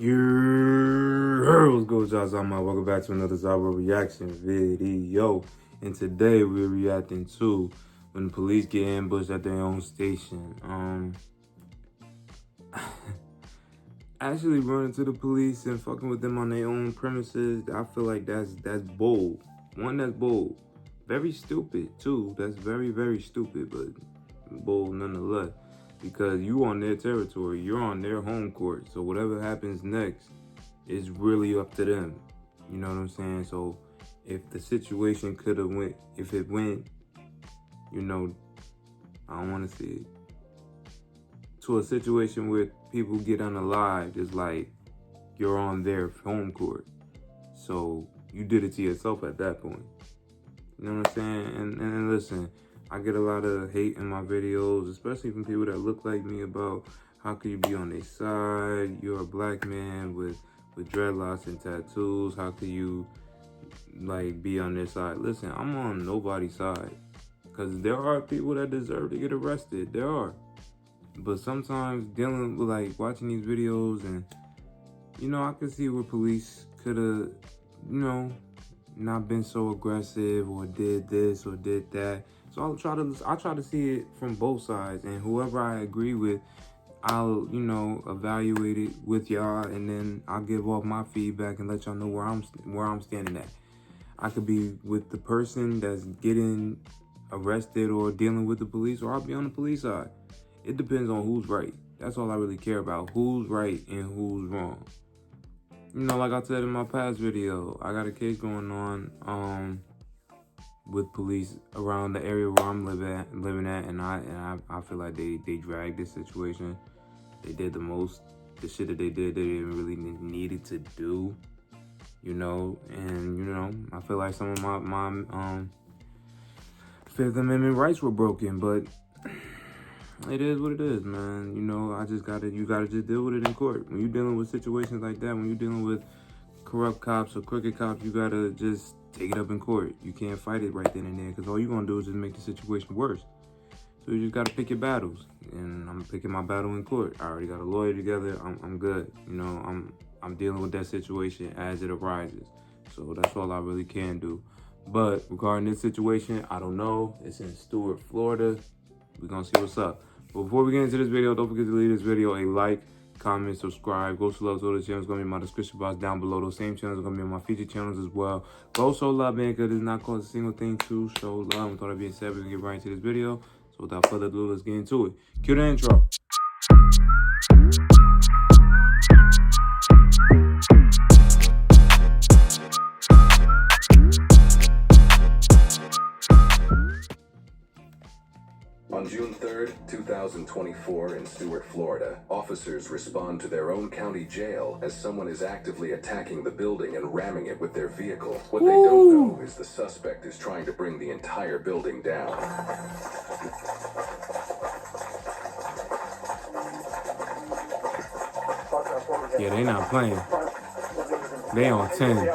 What's good, y'all? Welcome back to another zahier reaction video. And today we're reacting to when the police get ambushed at their own station. Actually running to the police and fucking with them on their own premises. I feel like that's bold. One, that's bold. Very stupid too. That's very stupid, but bold nonetheless. Because you on their territory, you're on their home court. So whatever happens next is really up to them. You know what I'm saying? So if the situation could have went, if it went, you know, I don't want to see it, to a situation where people get unalived, it's like you're on their home court. So you did it to yourself at that point. You know what I'm saying? And listen, I get a lot of hate in my videos, especially from people that look like me, about how can you be on their side? You're a black man with dreadlocks and tattoos. How can you like be on their side? Listen, I'm on nobody's side, because there are people that deserve to get arrested. There are. But sometimes dealing with like watching these videos, and you know, I can see where police could have, you know, not been so aggressive or did this or did that. So I try to see it from both sides, and whoever I agree with, I'll, you know, evaluate it with y'all, and then I'll give off my feedback and let y'all know where I'm standing at. I could be with the person that's getting arrested or dealing with the police, or I'll be on the police side. It depends on who's right. That's all I really care about. Who's right and who's wrong. You know, like I said in my past video, I got a case going on with police around the area where I'm living at, and I feel like they dragged this situation. They did the shit that they didn't really needed to do, you know. And you know, I feel like some of my Fifth Amendment rights were broken, but it is what it is, man. You know, you gotta just deal with it in court. When you're dealing with situations like that, when you're dealing with corrupt cops or crooked cops, you gotta just take it up in court. You can't fight it right then and there, because all you're gonna do is just make the situation worse. So you just gotta pick your battles, and I'm picking my battle in court. I already got a lawyer together. I'm good. You know, I'm dealing with that situation as it arises. So that's all I really can do. But regarding this situation, I don't know. It's in Stuart, Florida. We're gonna see what's up. But before we get into this video, don't forget to leave this video a like, comment, subscribe. Go so love to the channels. Gonna be in my description box down below. Those same channels are gonna be on my featured channels as well. Go so love, man, because it's not called a single thing to show love. With all that being said, we're gonna get right into this video. So without further ado, let's get into it. Cue the intro. On June 3rd, 2024, in Stuart, Florida, officers respond to their own county jail as someone is actively attacking the building and ramming it with their vehicle. What they don't know is the suspect is trying to bring the entire building down. Yeah, they not playing. They on 10.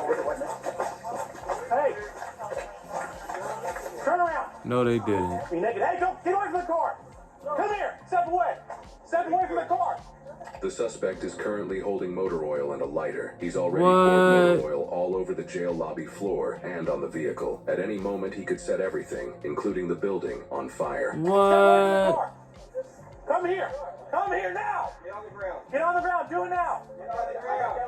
No, they didn't. Hey, don't get away from the car! Come here! Step away! Step away from the car! The suspect is currently holding motor oil and a lighter. He's already poured motor oil all over the jail lobby floor and on the vehicle. At any moment, he could set everything, including the building, on fire. What? Come here! Come here now! Get on the ground. Get on the ground. Do it now. Get on the ground.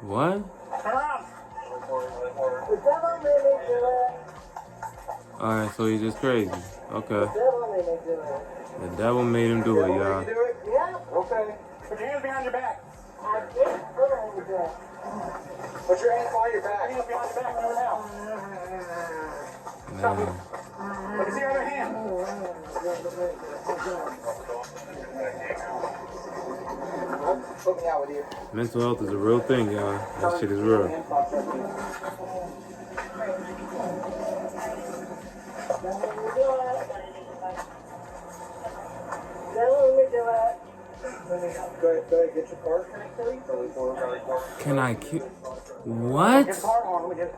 What? Turn around. Alright, so he's just crazy. Okay. The devil made him do it, y'all. Yeah. Okay. Put your hands behind your back. Put your hands behind your back. Hands behind your back. Do it now. Stop it. Let me see your other hand. Put me out with you. Mental health is a real thing, y'all. That shit is real. Go ahead, get your car. Can I kill? What? Get the car on, let me get it.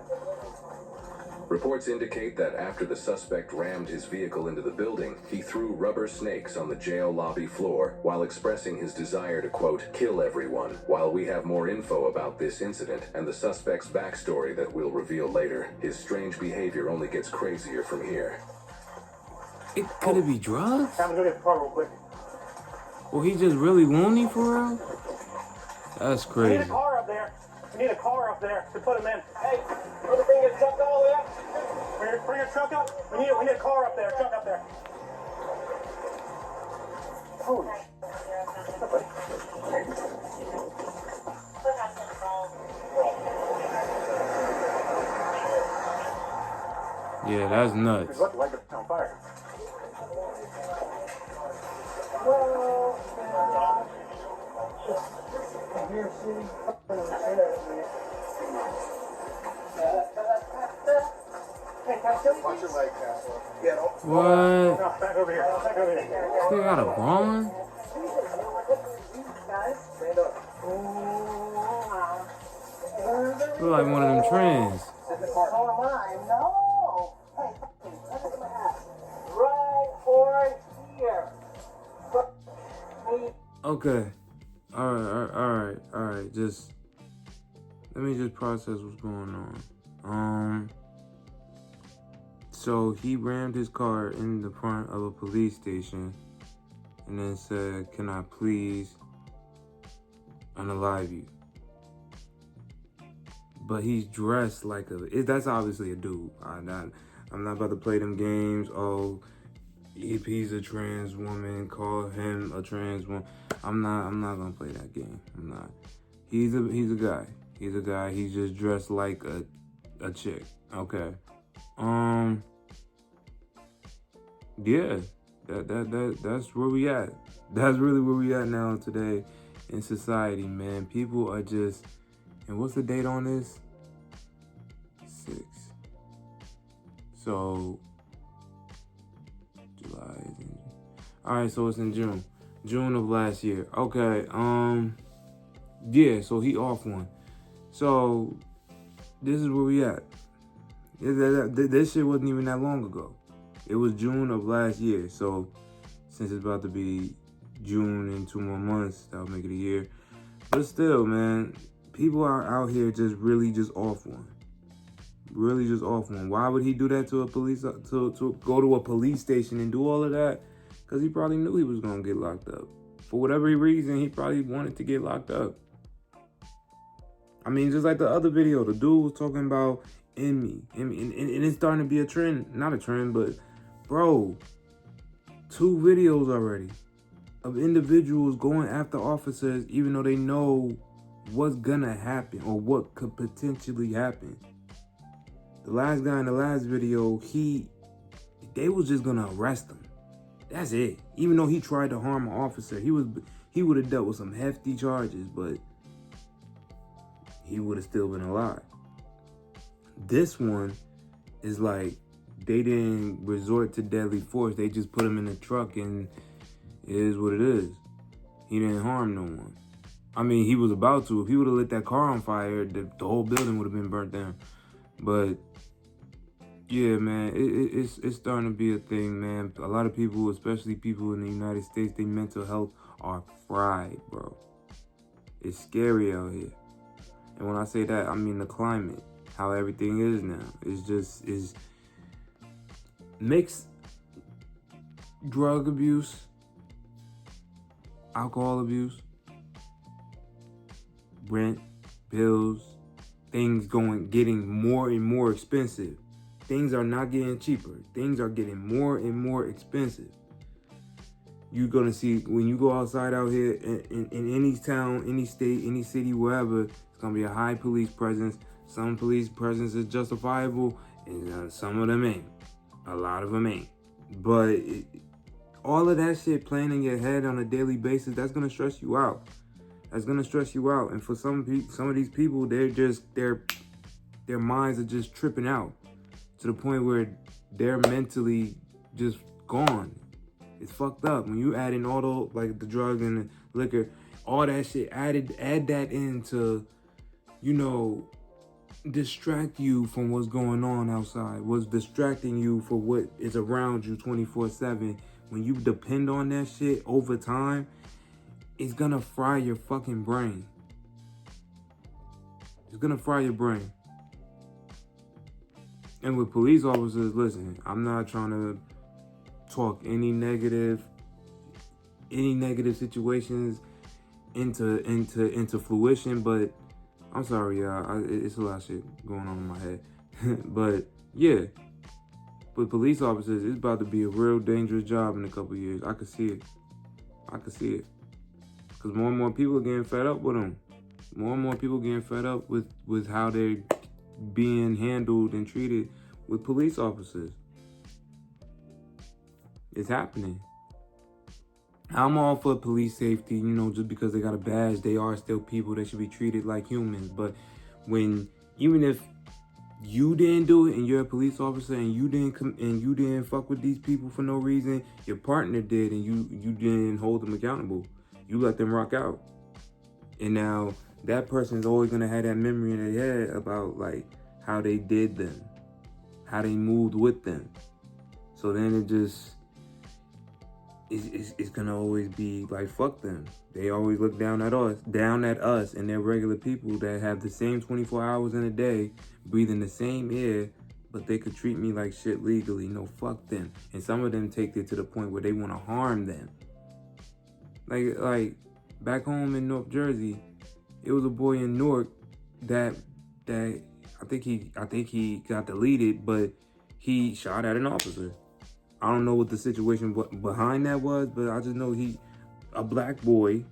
Reports indicate that after the suspect rammed his vehicle into the building, he threw rubber snakes on the jail lobby floor while expressing his desire to, quote, kill everyone. While we have more info about this incident and the suspect's backstory that we'll reveal later, his strange behavior only gets crazier from here. Could it be drugs? Time to go get the car real quick. Well, he just really loony for real? That's We need a crazy. car up there. We need a car up there to put him in. Hey, want to bring your truck all the way up? Bring your truck up. We need a car up there. Truck up there. Holy shit. What's up, buddy? Yeah, that's nuts. Look like it's on fire. Watch your leg, Castle. Yeah, What? no, back over here. Back over here. Still got a bond? Stand up. Feel like one of them trends. Sit in the car. Right or here. Okay. Alright. Just let me just process what's going on. So he rammed his car in the front of a police station and then said, "Can I please unalive you?" But he's dressed like that's obviously a dude. I'm not about to play them games. Oh, if he's a trans woman, call him a trans woman. I'm not gonna play that game. I'm not. He's a guy. He's a guy. He's just dressed like a chick. Okay. Yeah. That's where we at. That's really where we at now today in society, man. People are just. And what's the date on this? 6. So July. Alright, so it's in June. June of last year. Okay. Yeah, so he off one. So this is where we at. This shit wasn't even that long ago. It was June of last year. So since it's about to be June in 2 more months, that'll make it a year. But still, man, people are out here just really just off one. Really just off one. Why would he do that to a police, to go to a police station and do all of that? Because he probably knew he was going to get locked up. For whatever reason, he probably wanted to get locked up. I mean, just like the other video, the dude was talking about in me. And it's starting to be a trend. Not a trend, but, bro, 2 videos already of individuals going after officers even though they know what's gonna happen or what could potentially happen. The last guy in the last video, they was just gonna arrest him. That's it. Even though he tried to harm an officer, he would have dealt with some hefty charges, but he would have still been alive. This one is like they didn't resort to deadly force. They just put him in the truck and it is what it is. He didn't harm no one. I mean, he was about to. If he would have lit that car on fire, the whole building would have been burnt down. But yeah, man, it's starting to be a thing, man. A lot of people, especially people in the United States, their mental health are fried, bro. It's scary out here. And when I say that, I mean the climate, how everything is now. Is mixed drug abuse, alcohol abuse, rent, bills, things getting more and more expensive. Things are not getting cheaper. Things are getting more and more expensive. You're gonna see when you go outside out here in any town, any state, any city, wherever, it's gonna be a high police presence. Some police presence is justifiable, and some of them ain't. A lot of them ain't. But all of that shit playing in your head on a daily basis, that's gonna stress you out. That's gonna stress you out. And for some of these people, their minds are just tripping out to the point where they're mentally just gone. It's fucked up. When you add in all the drugs and the liquor, all that shit, add that into, distract you from what's going on outside, what's distracting you for what is around you 24/7. When you depend on that shit over time, it's gonna fry your fucking brain. It's gonna fry your brain. And with police officers, listen, I'm not trying to talk any negative situations into fruition, but I'm sorry, y'all. It's a lot of shit going on in my head. But yeah, with police officers, it's about to be a real dangerous job in a couple of years. I could see it. Because more and more people are getting fed up with them. More and more people getting fed up with how they're being handled and treated with police officers. It's happening. I'm all for police safety, just because they got a badge, they are still people. They should be treated like humans. But even if you didn't do it and you're a police officer and you didn't fuck with these people for no reason, your partner did, and you didn't hold them accountable. You let them rock out. And now that person's always gonna have that memory in their head about like how they did them, how they moved with them. So then it's gonna always be like, fuck them. They always look down at us and they're regular people that have the same 24 hours in a day, breathing the same air, but they could treat me like shit legally. No, fuck them. And some of them take it to the point where they want to harm them. Like back home in North Jersey, it was a boy in Newark that I think he got deleted, but he shot at an officer. I don't know what the situation behind that was, but I just know a black boy,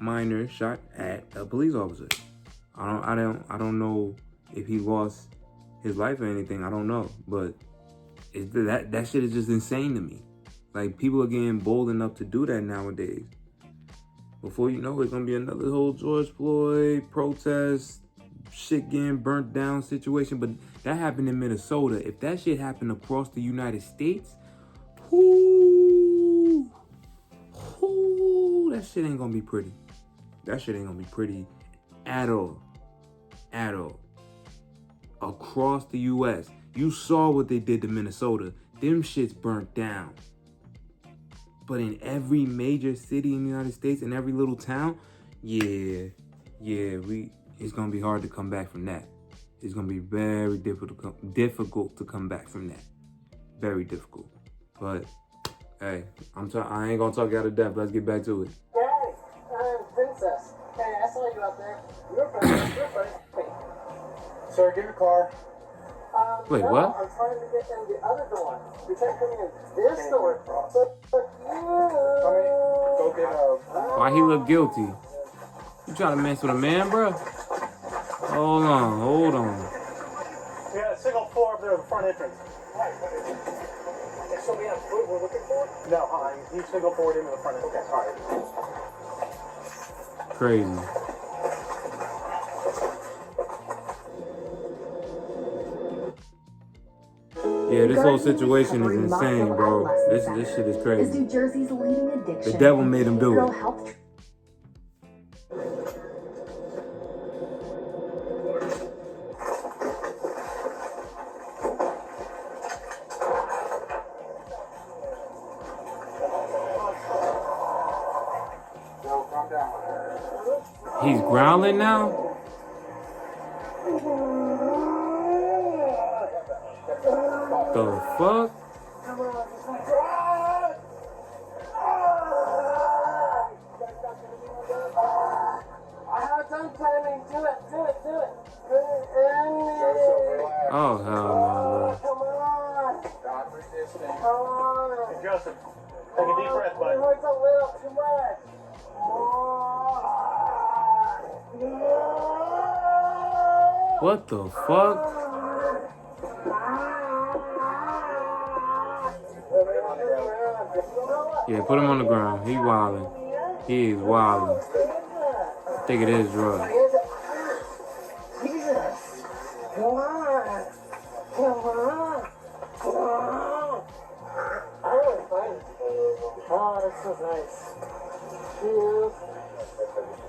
minor, shot at a police officer. I don't know if he lost his life or anything. I don't know, but that shit is just insane to me. Like, people are getting bold enough to do that nowadays. Before you know it, it's gonna be another whole George Floyd protest, shit getting burnt down situation. But that happened in Minnesota. If that shit happened across the United States, that shit ain't gonna be pretty. That shit ain't gonna be pretty at all. At all. Across the U.S. You saw what they did to Minnesota. Them shits burnt down. But in every major city in the United States, in every little town, it's gonna be hard to come back from that. It's gonna be very difficult to come back from that. Very difficult. But hey, I ain't gonna talk you out of death. Let's get back to it. Hey, Princess. Hey, I saw you out there. You're funny. Sir, get your car. Wait, no, what? I'm trying to get in the other door. You can't come in this door. So, Go get Why he look guilty? You trying to mess with a man, bro? Hold on. We got a single floor up there at the front entrance. so we have food we're looking for? No, you single forward into the front entrance. Okay, all right. Crazy. Yeah, this whole situation is insane, bro. This shit is Is crazy. New Jersey's leading addiction. The devil made him do behavioral it. health No, calm down. He's growling now? The fuck? I have time timing. Do it. Oh, hell no, Come on. Stop resisting. Come on. Hey, Joseph, take a deep breath, It bud. hurts a little too much. bro. What the fuck? Yeah, put him on the ground. He wildin'. He is wildin'. I think it is drugs. Jesus. Come on. I really find it. Oh, that's so nice.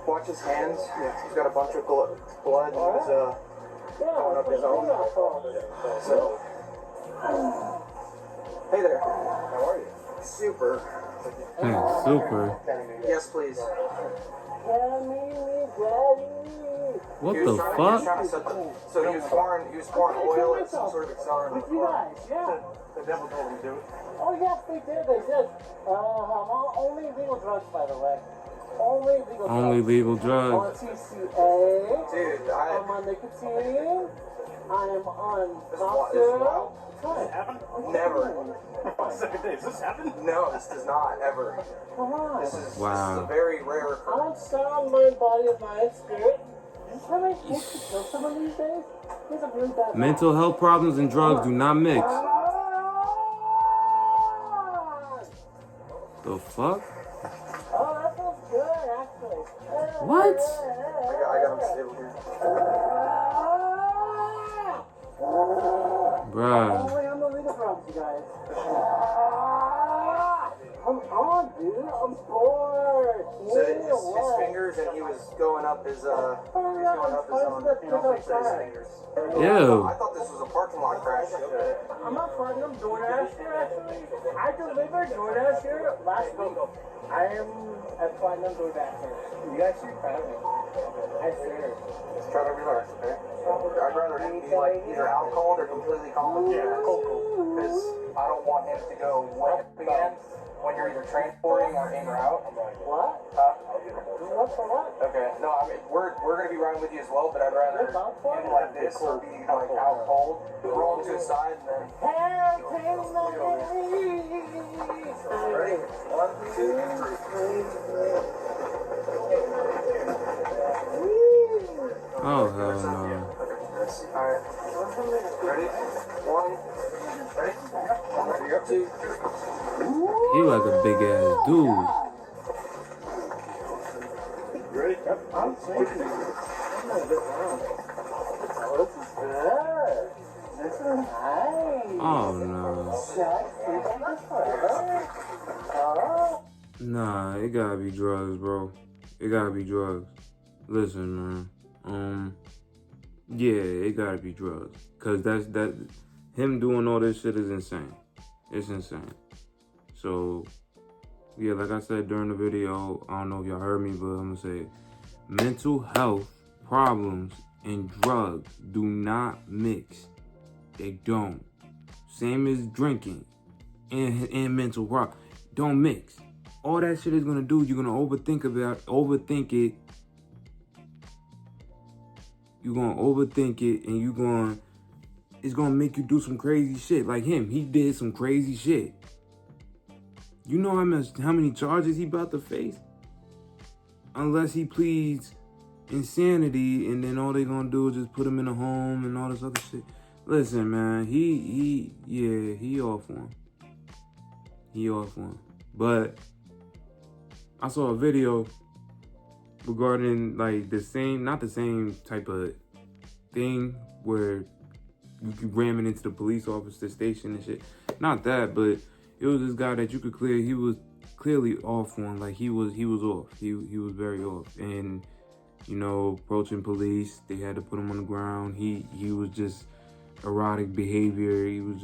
Watch his hands. He's got a bunch of blood in his going up his own. So, hey there. How are you? Super. Super. Yes, please. What He was the trying fuck? to set so he was pouring oil at some sort of accelerant. With you guys, yeah. The devil told him to do it. Oh yes, they did. They said only legal drugs, by the way. Only legal drugs. Only legal On drugs. TCA. Dude, I'm on nicotine. I am on monster. Does this happen? Never. Second day. Does this happen? No, this does not ever. Come on. This is Wow. a very rare occurrence. I'm sound, mind, body, and mind, spirit. Is this how I supposed to kill someone these days? He's a really bad Mental health problems and drugs do not mix. The fuck? Oh, that feels good, actually. What? I got him stable here. Bruh. Only on the legal drums, you guys. Come on, dude. I'm bored. So his fingers, and he was going up his own. Fingers. Ew. I thought this was a parking lot crash. I'm not farting. I'm DoorDash here, actually. I delivered DoorDash here last week. I am a platinum DoorDash here. You guys should be proud of me. I swear. Just try to relax, okay? I'd rather him be like either out cold or completely calm. Yeah, cold. Because I don't want him to go wet again when you're either transporting or in or out. What? What for what? Okay, no, I mean, we're going to be riding with you as well, but I'd rather him like this or be like out cold, roll him to the side, and then... Ready? 1, 2, 3. Oh, hell no. Alright. Ready? 1. Ready? 2. He like a big ass dude. You ready? Yep. I'm sleeping. Oh, this is good. This is nice. Oh no. Should I sleep on this forever? Oh. Nah, it gotta be drugs, bro. It gotta be drugs. Listen, man. Yeah, it gotta be drugs. Cause that him doing all this shit is insane. It's insane. So yeah, like I said during the video, I don't know if y'all heard me, but I'm gonna say it. Mental health problems and drugs do not mix. They don't. Same as drinking and mental problems. Don't mix. All that shit is gonna do, you're gonna overthink it. You're gonna overthink it, and it's gonna make you do some crazy shit. Like him, he did some crazy shit. You know how many charges he about to face? Unless he pleads insanity, and then all they gonna do is just put him in a home and all this other shit. Listen, man, he off one. He off one. But I saw a video regarding like not the same type of thing where you could ram it into the police officer station and shit. Not that, but it was this guy that you could he was clearly off on. Like he was off. He was very off. And you know, approaching police, they had to put him on the ground. He was just erotic behavior. It was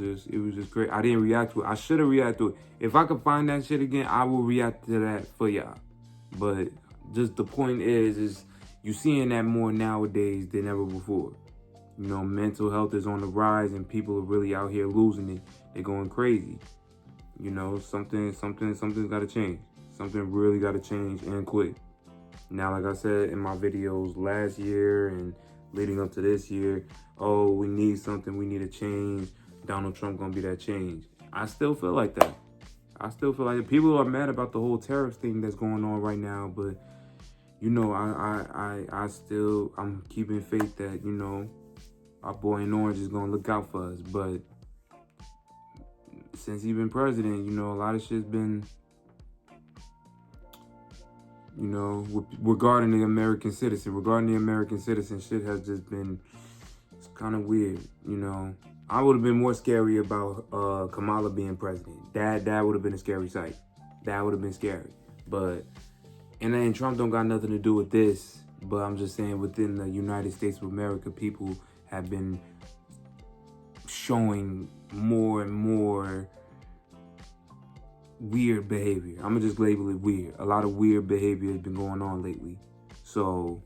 just great. I didn't react to it. I should have reacted to it. If I could find that shit again, I will react to that for y'all. But just the point is you seeing that more nowadays than ever before. You know, mental health is on the rise and people are really out here losing it. They're going crazy. You know, something's got to change. Something really got to change and quick. Now, like I said in my videos last year and leading up to this year, oh, we need something, we need a change. Donald Trump gonna be that change. I still feel like that. I still feel like people are mad about the whole tariff thing that's going on right now, but you know, I'm keeping faith that, you know, our boy in orange is gonna look out for us. But since he's been president, you know, a lot of shit's been, you know, regarding the American citizen, shit has just been, it's kind of weird, you know. I would have been more scary about Kamala being president. That would have been a scary sight. That would have been scary. But, and then Trump don't got nothing to do with this, but I'm just saying within the United States of America, people have been showing more and more weird behavior. I'm gonna just label it weird. A lot of weird behavior has been going on lately. So,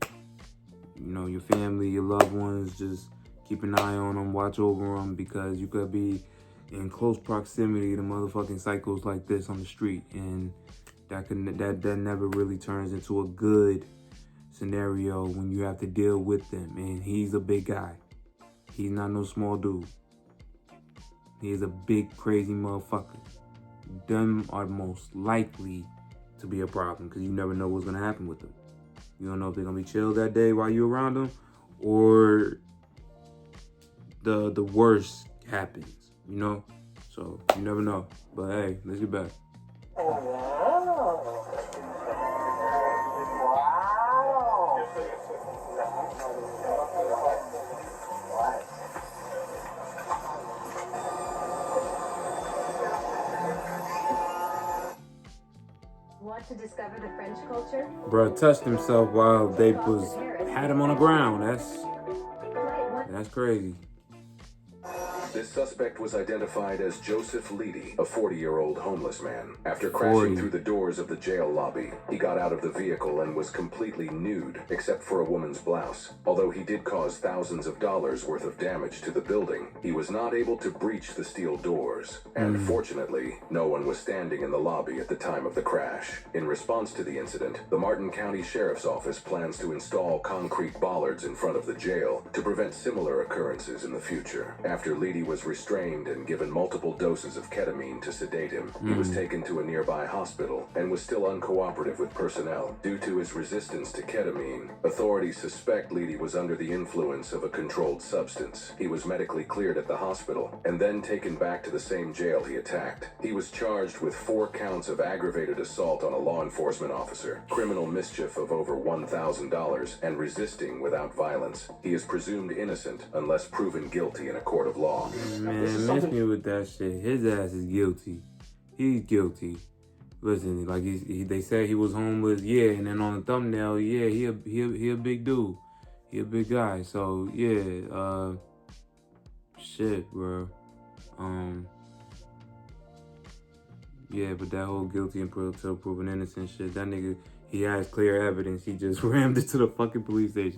your family, your loved ones, just keep an eye on them, watch over them, because you could be in close proximity to motherfucking psychos like this on the street, and that never really turns into a good scenario when you have to deal with them. And he's a big guy. He's not no small dude. He's a big, crazy motherfucker. Them are most likely to be a problem, because you never know what's gonna happen with them. You don't know if they're gonna be chill that day while you're around them, or the worst happens, So you never know. But hey, let's get back. Want to discover the French culture? Bruh touched himself while they had him on the ground. That's crazy. This suspect was identified as Joseph Leedy, a 40-year-old homeless man. After crashing through the doors of the jail lobby, he got out of the vehicle and was completely nude, except for a woman's blouse. Although he did cause thousands of dollars worth of damage to the building, he was not able to breach the steel doors. And fortunately, no one was standing in the lobby at the time of the crash. In response to the incident, the Martin County Sheriff's Office plans to install concrete bollards in front of the jail to prevent similar occurrences in the future. After Leedy was restrained and given multiple doses of ketamine to sedate him, he was taken to a nearby hospital and was still uncooperative with personnel. Due to his resistance to ketamine, authorities suspect Leedy was under the influence of a controlled substance. He was medically cleared at the hospital and then taken back to the same jail he attacked. He was charged with 4 counts of aggravated assault on a law enforcement officer, criminal mischief of over $1,000, and resisting without violence. He is presumed innocent unless proven guilty in a court of law. Man, miss me with that shit. His ass is guilty. He's guilty. Listen, like they said he was homeless, yeah, and then on the thumbnail, yeah, he a big dude. He a big guy. So yeah, shit, bro. Yeah, but that whole guilty until proven innocent shit, that nigga, he has clear evidence. He just rammed it to the fucking police station.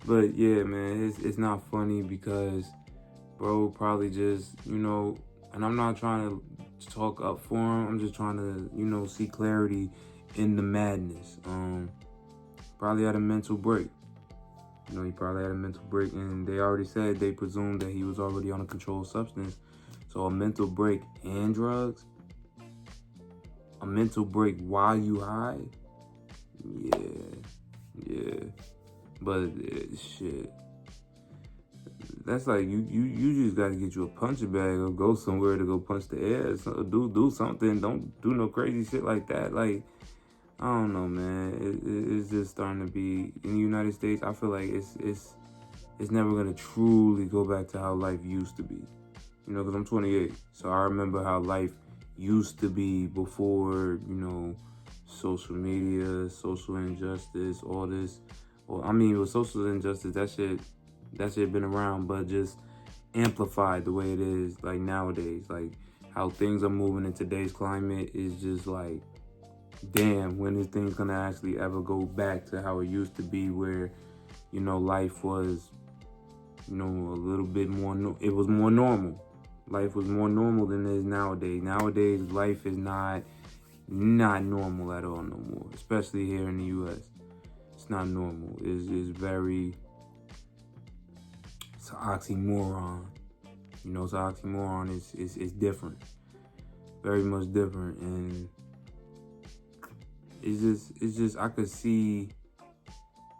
But yeah, man, it's not funny because bro probably just, and I'm not trying to talk up for him. I'm just trying to, see clarity in the madness. Probably had a mental break. He probably had a mental break, and they already said they presumed that he was already on a controlled substance. So a mental break and drugs? A mental break while you high? Yeah. But shit. That's like you just gotta get you a punching bag or go somewhere to go punch the air. So do something. Don't do no crazy shit like that. Like, I don't know, man. It's just starting to be in the United States. I feel like it's never gonna truly go back to how life used to be. Because I'm 28, so I remember how life used to be before social media, social injustice, all this. With social injustice, that shit been around, but just amplified the way it is like nowadays. Like how things are moving in today's climate is just like, damn, when is things gonna actually ever go back to how it used to be, where life was a little bit more it was more normal. Life was more normal than it is nowadays. Nowadays life is not normal at all no more, especially here in the US. It's not normal. It's very, it's an oxymoron. It's an oxymoron. It's different. Very much different. And it's just I could see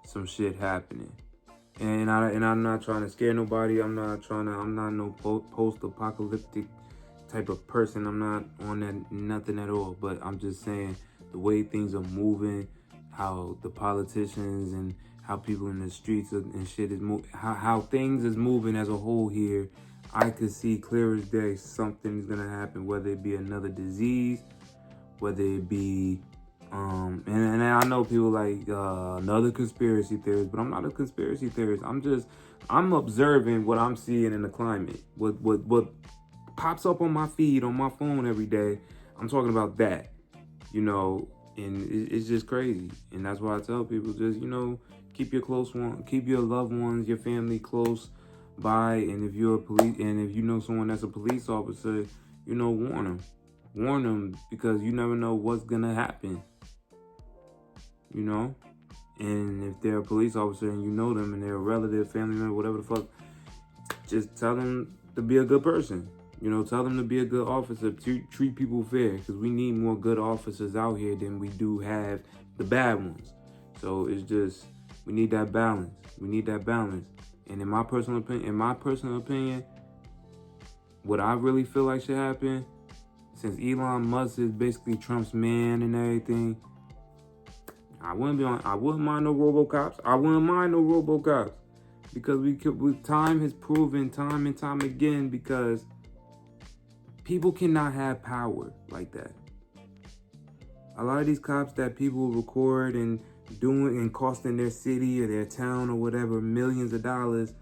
some shit happening. And I'm not trying to scare nobody. I'm not no post-apocalyptic type of person. I'm not on that, nothing at all. But I'm just saying the way things are moving, how the politicians and how people in the streets and shit is moving, how things is moving as a whole here, I could see clear as day something's gonna happen, whether it be another disease, whether it be And I know people like another conspiracy theorist, but I'm not a conspiracy theorist. I'm observing what I'm seeing in the climate. What pops up on my feed on my phone every day. I'm talking about that, you know, and it's just crazy. And that's why I tell people, just, you know, keep your keep your loved ones, your family close by. And if you're a police, and if you know someone that's a police officer, you know, warn them, because you never know what's gonna happen, you know. And if they're a police officer and you know them and they're a relative, family member, whatever the fuck, just tell them to be a good person. You know, tell them to be a good officer, treat people fair, because we need more good officers out here than we do have the bad ones. So it's just, we need that balance. We need that balance. And in my personal opinion, what I really feel like should happen, since Elon Musk is basically Trump's man and everything, I wouldn't mind no RoboCops. I wouldn't mind no RoboCops, because time has proven time and time again, because people cannot have power like that. A lot of these cops that people record and doing and costing their city or their town or whatever millions of dollars,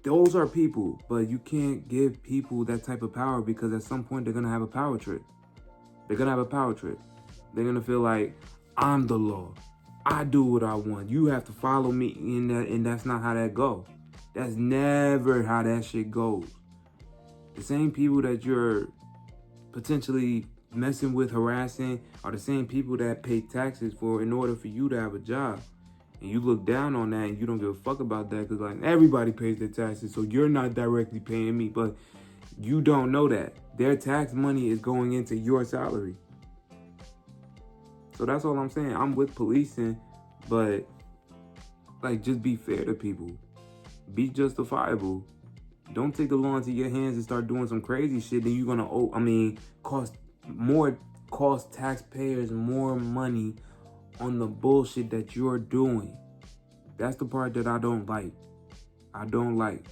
those are people. But you can't give people that type of power, because at some point they're gonna have a power trip. They're gonna feel like, I'm the law. I do what I want. You have to follow me, and that's not how that goes. That's never how that shit goes. The same people that you're potentially messing with, harassing, are the same people that pay taxes for in order for you to have a job. And you look down on that and you don't give a fuck about that, because like, everybody pays their taxes, so you're not directly paying me. But you don't know that their tax money is going into your salary. So that's all I'm saying. I'm with policing, but like, just be fair to people. Be justifiable. Don't take the law into your hands and start doing some crazy shit. Then you're gonna cost taxpayers more money on the bullshit that you're doing. That's the part that I don't like.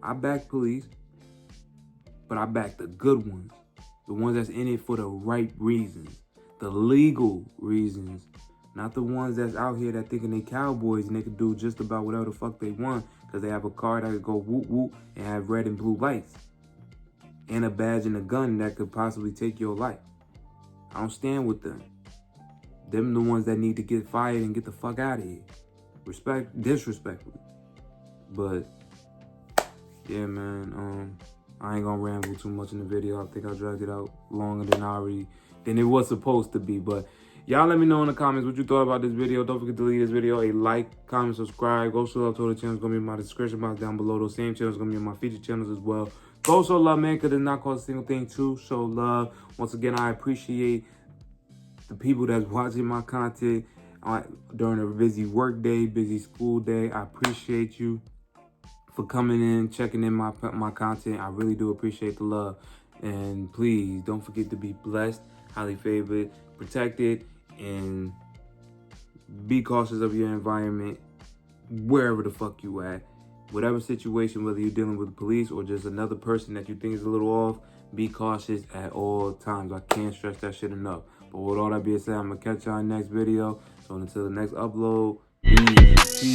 I back police, but I back the good ones. The ones that's in it for the right reasons. The legal reasons. Not the ones that's out here that thinking they cowboys and they can do just about whatever the fuck they want, because they have a car that could go whoop whoop and have red and blue lights. And a badge and a gun that could possibly take your life. I don't stand with them. Them the ones that need to get fired and get the fuck out of here. Disrespectfully. But yeah, man, I ain't gonna ramble too much in the video. I think I dragged it out longer than it was supposed to be. But y'all let me know in the comments what you thought about this video. Don't forget to leave this video a like, comment, subscribe. Go show love to the channel. It's gonna be in my description box down below. Those same channels gonna be in my featured channels as well. Go show love, man, because it not cost a single thing to show love. Once again, I appreciate the people that's watching my content during a busy work day, busy school day. I appreciate you for coming in, checking in my content. I really do appreciate the love. And please don't forget to be blessed, highly favored, protected, and be cautious of your environment wherever the fuck you at. Whatever situation, whether you're dealing with the police or just another person that you think is a little off, be cautious at all times. I can't stress that shit enough. But with all that being said, I'm gonna catch y'all in the next video. So until the next upload, peace.